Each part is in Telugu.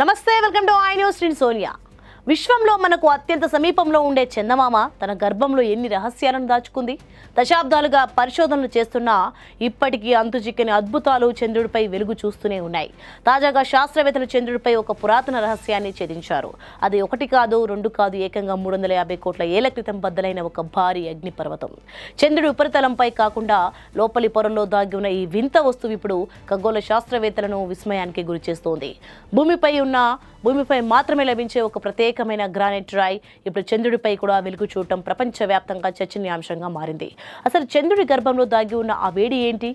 నమస్తే, వెల్కమ్ టు ఐ న్యూస్. నేను సోనియా. విశ్వంలో మనకు అత్యంత సమీపంలో ఉండే చందమామ తన గర్భంలో ఎన్ని రహస్యాలను దాచుకుంది? దశాబ్దాలుగా పరిశోధనలు చేస్తున్నా ఇప్పటికీ అంతుచిక్కని అద్భుతాలు చంద్రుడిపై వెలుగు చూస్తూనే ఉన్నాయి. తాజాగా శాస్త్రవేత్తలు చంద్రుడిపై ఒక పురాతన రహస్యాన్ని ఛేదించారు. అది ఒకటి కాదు, రెండు కాదు, ఏకంగా 350 కోట్ల ఏళ్ల క్రితం బద్దలైన ఒక భారీ అగ్నిపర్వతం. చంద్రుడి ఉపరితలంపై కాకుండా లోపలి పొరల్లో దాగి ఉన్న ఈ వింత వస్తువు ఇప్పుడు ఖగోళ శాస్త్రవేత్తలను విస్మయానికి గురిచేస్తోంది. భూమిపై మాత్రమే లభించే ఒక ప్రత్యేకమైన గ్రానైట్ రాయ్ ఇప్పుడు చంద్రుడిపై కూడా వెలుగు చూడటం ప్రపంచవ్యాప్తంగా చర్చనీయాంశంగా మారింది. అసలు చంద్రుడి గర్భంలో దాగి ఉన్న ఆ వేడి ఏంటి?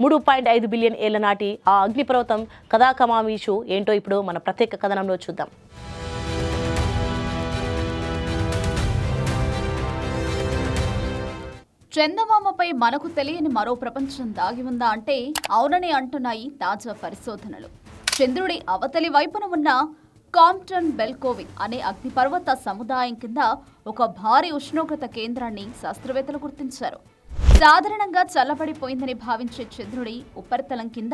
3.5 బిలియన్ ఏళ్ల నాటి ఆ అగ్నిపర్వతం కథాకమామీషు ఏంటో ఇప్పుడు మన ప్రత్యేక కథనంలో చూద్దాం. చందమామపై మనకు తెలియని మరో ప్రపంచం దాగి ఉందా అంటే అవునని అంటున్నాయి తాజా పరిశోధనలు. చంద్రుడి అవతలి వైపున ఉన్న కాంప్టన్ బెల్కోవిక్ అనే అగ్నిపర్వత సముదాయం కింద ఒక భారీ ఉష్ణోగ్రత కేంద్రాన్ని శాస్త్రవేత్తలు గుర్తించారు. సాధారణంగా చల్లబడిపోయిందని భావించే చంద్రుడి ఉపరితలం కింద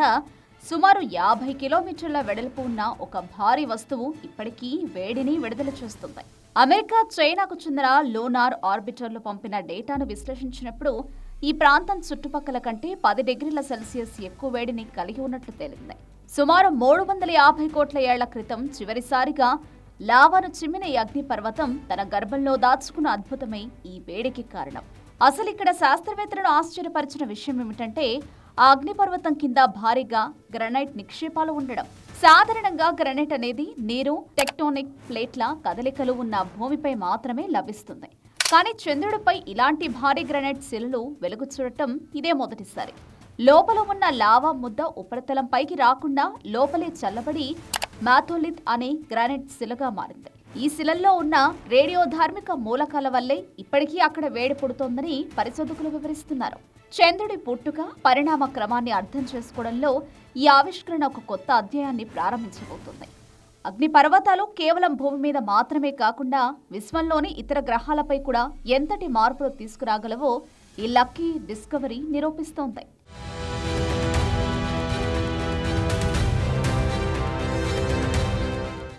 సుమారు 50 కిలోమీటర్ల వెడల్పు ఉన్న ఒక భారీ వస్తువు ఇప్పటికీ వేడిని విడుదల చేస్తుంది. అమెరికా, చైనాకు చెందిన లోనార్ ఆర్బిటర్లు పంపిన డేటాను విశ్లేషించినప్పుడు ఈ ప్రాంతం చుట్టుపక్కల కంటే 10 డిగ్రీల సెల్సియస్ ఎక్కువ వేడిని కలిగి ఉన్నట్లు తేలింది. సుమారు 350 కోట్ల ఏళ్ల క్రితం చివరిసారిగా లావాను చిమ్మిన ఈ అగ్నిపర్వతం తన గర్భంలో దాచుకున్న అద్భుతమే ఈ వేడికి కారణం. అసలు ఇక్కడ శాస్త్రవేత్తలను ఆశ్చర్యపరిచిన విషయం ఏమిటంటే ఆ అగ్నిపర్వతం కింద భారీగా గ్రానైట్ నిక్షేపాలు ఉండడం. సాధారణంగా గ్రానైట్ అనేది నీరు, టెక్టోనిక్ ప్లేట్ల కదలికలు ఉన్న భూమిపై మాత్రమే లభిస్తుంది. కానీ చంద్రుడిపై ఇలాంటి భారీ గ్రానైట్ శిలలు వెలుగు చూడటం ఇదే మొదటిసారి. లోపల ఉన్న లావా ముద్ద ఉపరితలంపైకి రాకుండా లోపలే చల్లబడి మాథోలిత్ అనే గ్రానైట్ శిలగా మారింది. ఈ శిలల్లో ఉన్న రేడియోధార్మిక మూలకాల వల్లే ఇప్పటికీ అక్కడ వేడి పుడుతోందని పరిశోధకులు వివరిస్తున్నారు. చంద్రుడి పుట్టుక, పరిణామ క్రమాన్ని అర్థం చేసుకోవడంలో ఈ ఆవిష్కరణ ఒక కొత్త అధ్యాయాన్ని ప్రారంభించబోతుంది. అగ్నిపర్వతాలు కేవలం భూమి మీద మాత్రమే కాకుండా విశ్వంలోని ఇతర గ్రహాలపై కూడా ఎంతటి మార్పులు తీసుకురాగలవో ఈ లక్కీ డిస్కవరీ నిరూపిస్తోంది.